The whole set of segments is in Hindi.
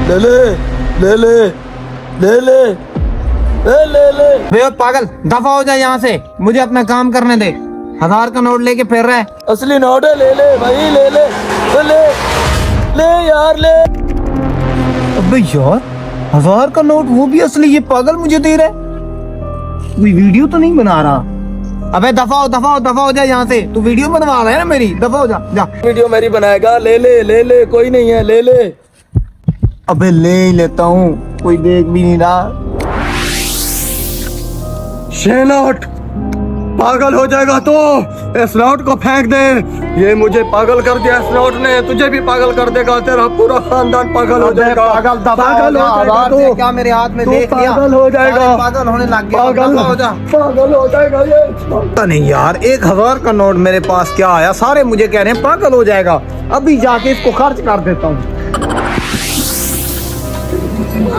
ले ले ले ले ले ले ले ले ले। बे पागल, दफा हो जाए यहाँ से, मुझे अपना काम करने दे। 1000 का नोट लेके फिर रहा है। असली नोट है, ले ले भाई, ले ले ले ले यार ले। अबे यार 1000 का नोट, वो भी असली, ये पागल मुझे दे रहा है। कोई वीडियो तो नहीं बना रहा। अबे दफा हो जा यहाँ से। तू वीडियो बनवा रहा है ना मेरी, दफा हो जा जा। वीडियो मेरी बनाएगा, ले ले ले ले, कोई नहीं है, ले ले। अबे ले ही लेता हूँ, कोई देख भी नहीं रहा। शेनोट पागल हो जाएगा तो इस नोट को फेंक दे। ये मुझे पागल कर दिया इस नोट ने, तुझे भी पागल कर देगा, तेरा पूरा खानदान पागल हो जाएगा। पागल हो जाएगा तू। क्या मेरे हाथ में देख लिया? पागल हो जाएगा, पागल होने लग गया। पागल हो जा। पागल हो जाएगा ये। पता नहीं यार, 1000 का नोट मेरे पास क्या आया, सारे मुझे कह रहे हैं पागल हो जाएगा। अभी जाके इसको खर्च कर देता हूँ।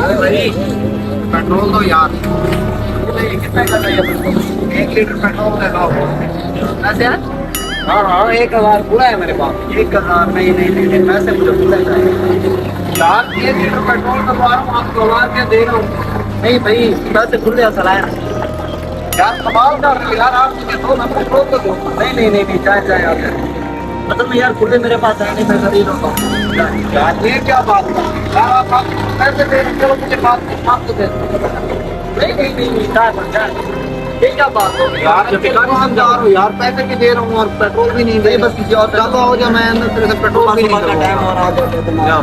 अरे भाई पेट्रोल दो यार। कितना का चाहिए? 1 लीटर पेट्रोल लगाओ। हाँ 1000 पूरा है मेरे पास। 1000 नहीं पैसे मुझे पूरे चाहिए यार। 1 लीटर पेट्रोल करवा रहा हूँ, आप 2000 के दे रहा हूँ। नहीं भाई पैसे खुले चलाए यार, कमाल कर रहे हो यार आप। मुझे दो ना पेट्रोल तो दो। नहीं चाहे यार, मतलब यार खुले मेरे पास है नहीं, मैं खरीद रहा हूँ यार। ये क्या बात है यार, आप पैसे दे रहे हो, मुझे बात तो दे। नहीं चाहे ये क्या बात हो यार, दुकानदार हो यार, पैसे भी दे रहा हूँ और पेट्रोल भी नहीं दे। बस किसी और का हो जाए, मैं अंदर तेरे से पेट्रोल भी नहीं दूंगा।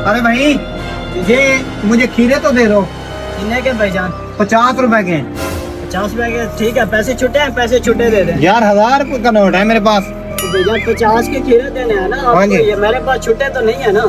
अरे भाई ये मुझे खीरे तो दे दो। कितने के भाईजान? 50 रुपए के। 50 रुपए के, ठीक है। पैसे छुट्टे हैं, पैसे छुट्टे दे दें यार 1000 रुपए का नोट है मेरे पास। तो भाईजान 50 के खीरे देने हैं ना हाँ आपको, जी। ये मेरे पास छुट्टे तो नहीं है ना।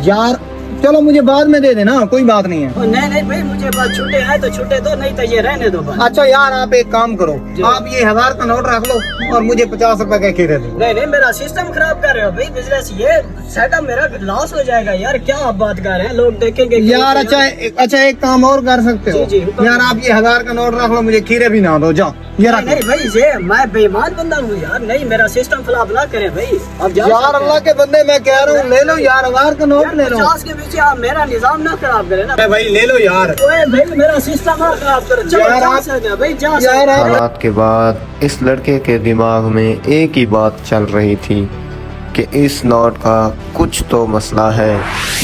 यार चलो मुझे बाद में दे देना, कोई बात नहीं है। नहीं भाई, मुझे पास छुट्टे हैं तो छुट्टे दो, नहीं तो ये रहने दो बस। अच्छा यार आप एक काम करो, आप ये 1000 का नोट रख लो और मुझे 50 रुपए के खीरे दो। नहीं मेरा सिस्टम खराब कर रहे हो भाई, बिजनेस ये सेटअप मेरा लॉस हो जाएगा यार। क्या आप बात कर रहे हैं, लोग देखेंगे यार अच्छा एक काम और कर सकते हो। जी, जी। यार आप ये 1000 का नोट रख लो, मुझे खीरे भी ना दो, जाओ ये रख लो। नहीं भाई, ये मैं बेईमान बंदा हूँ यार। नहीं, मेरा सिस्टम खराब ना करे भाई। अब यार अल्लाह के बंदे, मैं कह रहा हूँ ले लो यार, 1000 का नोट ले लो। 50 के पीछे आप मेरा निजाम ना खराब करे ना। अरे भाई ले लो यार। ओए भाई मेरा सिस्टम ना खराब करे। चलो यार जा आप- सकते हैं भाई, जा यार सकते हैं। आप- हालात के बाद इस लड़के के दिमाग में एक ही बात चल रही थी कि इस नोट का कुछ तो मसला है।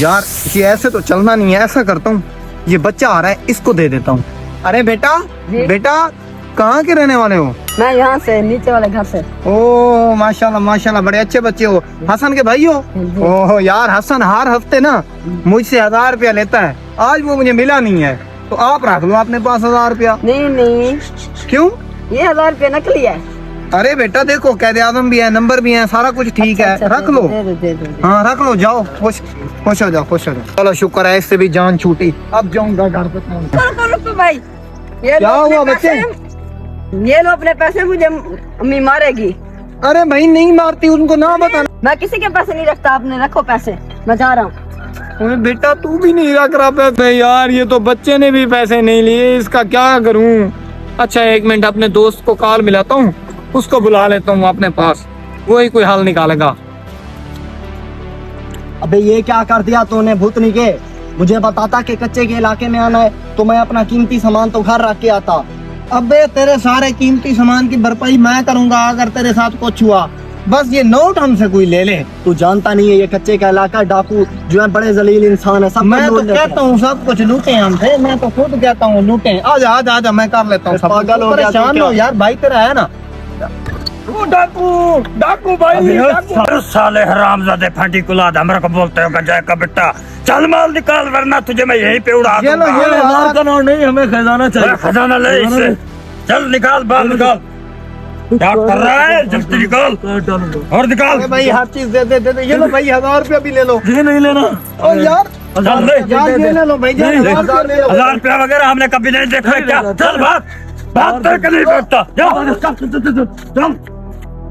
यार ये ऐसे तो चलना नहीं है, ऐसा करता हूँ, ये बच्चा आ रहा है, इसको दे देता हूँ। अरे बेटा कहाँ के रहने वाले हो? मैं यहाँ से, नीचे वाले घर से। ओह माशाल्लाह बड़े अच्छे बच्चे हो। हसन के भाई हो? ओह यार हसन हर हफ्ते ना मुझसे 1000 रुपया लेता है, आज वो मुझे मिला नहीं है, तो आप रख लो अपने पास 1000 रुपया। नहीं क्यों? ये 1000 रुपया नकली है। अरे बेटा देखो, कैद आजम भी है, नंबर भी है, सारा कुछ ठीक है, अच्छा, रख लो। दे दो। हाँ रख लो, जाओ खुश हो जाओ। चलो शुक्र है, इससे भी जान छूटी। अब जाऊंगा घर पे। रुको भाई, ये क्या लो अपने हुआ बच्चे? ये लो अपने पैसे, मुझे अम्मी मारेगी। अरे भाई नहीं मारती, उनको ना बताना। मैं किसी के पैसे नहीं रखता, आपने रखो पैसे, मैं जा रहा हूँ। अरे बेटा तू भी नहीं रख रहा पैसे यार, ये तो बच्चे ने भी पैसे नहीं लिए, इसका क्या करूं? अच्छा 1 मिनट, अपने दोस्त को कॉल मिलाता हूँ, उसको बुला लेता हूँ अपने पास, वही कोई हल निकालेगा। अबे ये क्या कर दिया तूने भूतनी के? मुझे बताता कि कच्चे के इलाके में आना है तो मैं अपना कीमती सामान तो घर रख के आता। अबे तेरे सारे कीमती सामान की भरपाई मैं करूंगा अगर तेरे साथ कुछ हुआ। बस ये नोट हमसे कोई ले ले। तू जानता नहीं है ये कच्चे का इलाका, डाकू जो है बड़े जलील इंसान है। सब मैं तो कहता हूँ सब कुछ लूटे हमसे, मैं तो खुद कहता हूँ लूटे। आजा मैं कर लेता हूँ। पागल हो गया तू परेशान क्या? हो यार, भाई तेरा है ना। डाकू भाई, साले हरामजादे फाटी कुलाद हमरा को बोलते हो गंजाय का बेटा। चल माल निकाल वरना तुझे मैं यहीं पे उड़ा ये लो, दूंगा। ये लो, 1000 का नोट नहीं, हमें खजाना चाहिए। खजाना ले इससे, चल निकाल बाल निकाल। क्या कर रहा है, जल्दी निकाल और निकाल। अरे भाई हर चीज दे। ये लो भाई 1000 रुपया भी ले लो। ये नहीं लेना। ओ यार चल ले। यार ये ले लो भाई, नहीं, 1000 ले लो। 1000 रुपया वगैरह हमने कभी नहीं देखा है क्या? चल बात तक नहीं बैठता। चल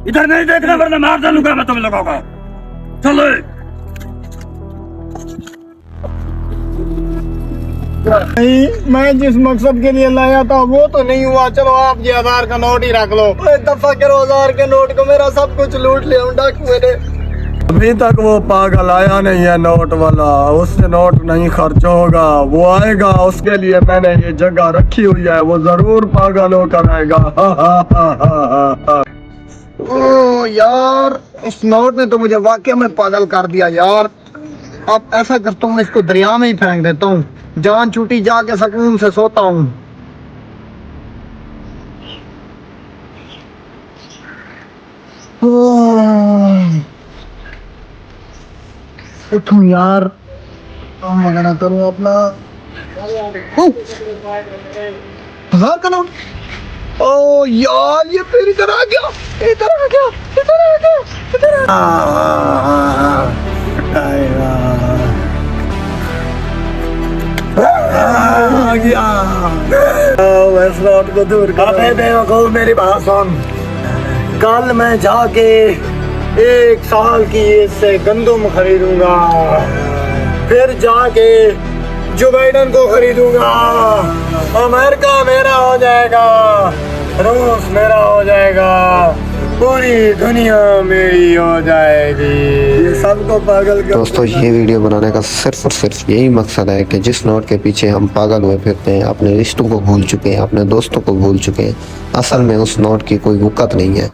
इधर नहीं देखना वरना मार डालूंगा मैं तुम लोगों को। चलो नहीं, मैं जिस मकसद के लिए लाया था वो तो नहीं हुआ। चलो आप ये 1000 का नोट ही रख लो। दफा करो 1000 के नोट को, मेरा सब कुछ लूट लिया डाकुओं ने। अभी तक वो पागल आया नहीं है नोट वाला, उससे नोट नहीं खर्च होगा, वो आएगा, उसके लिए मैंने ये जगह रखी हुई है, वो जरूर पागल होकर आएगा। ओ यार, इस नोट ने तो मुझे वाकई में पागल कर दिया यार। अब ऐसा करता हूँ, इसको दरिया में ही फेंक देता हूँ, जान छूटी जाके सुकून से सोता हूँ। उठूं यार, काम वगैरह करूँ अपना। हजार का नोट। ओ यार, ये फिर इधर आ गया, इधर आ गया, इधर आ गया, इधर आ गया। इस नोट को दूर कर। अबे बेवकूफ, मेरी बात सुन। कल मैं जाके 1 साल की इससे गंदम खरीदूंगा, फिर जाके जो बाइडन को खरीदूंगा, अमेरिका मेरा हो जाएगा, रूस मेरा हो जाएगा, पूरी दुनिया मेरी हो जाएगी। ये सबको पागल कर। दोस्तों, ये वीडियो बनाने का सिर्फ और सिर्फ यही मकसद है कि जिस नोट के पीछे हम पागल हुए फिरते हैं, अपने रिश्तों को भूल चुके हैं, अपने दोस्तों को भूल चुके हैं, असल में उस नोट की कोई वक़्त नहीं है।